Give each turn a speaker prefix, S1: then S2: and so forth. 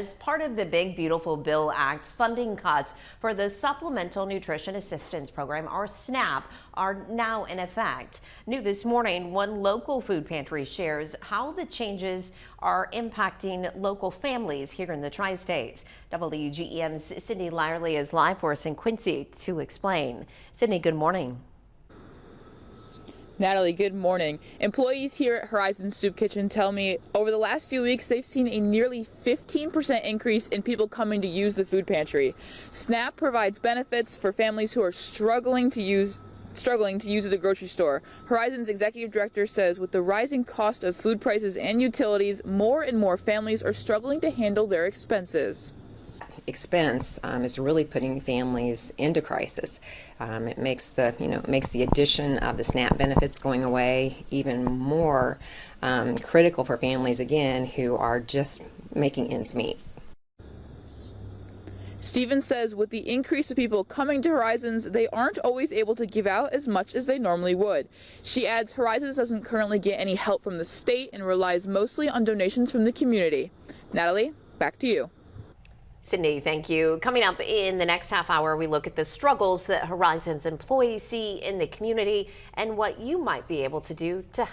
S1: As part of the Big Beautiful Bill Act, funding cuts for the Supplemental Nutrition Assistance Program, or SNAP, are now in effect. New this morning, one local food pantry shares how the changes are impacting local families here in the Tri-States. WGEM's Sydney Lyerly is live for us in Quincy to explain. Sydney, good morning.
S2: Natalie, good morning. Employees here at Horizon Soup Kitchen tell me over the last few weeks they've seen a nearly 15% increase in people coming to use the food pantry. SNAP provides benefits for families who are struggling to use at the grocery store. Horizon's executive director says with the rising cost of food prices and utilities, more and more families are struggling to handle their expenses.
S3: Expense is really putting families into crisis. It makes the addition of the SNAP benefits going away even more critical for families, again, who are just making ends meet.
S2: Stephen says with the increase of people coming to Horizons, they aren't always able to give out as much as they normally would. She adds Horizons doesn't currently get any help from the state and relies mostly on donations from the community. Natalie, back to you.
S1: Sydney, thank you. Coming up in the next half hour, we look at the struggles that Horizons employees see in the community and what you might be able to do to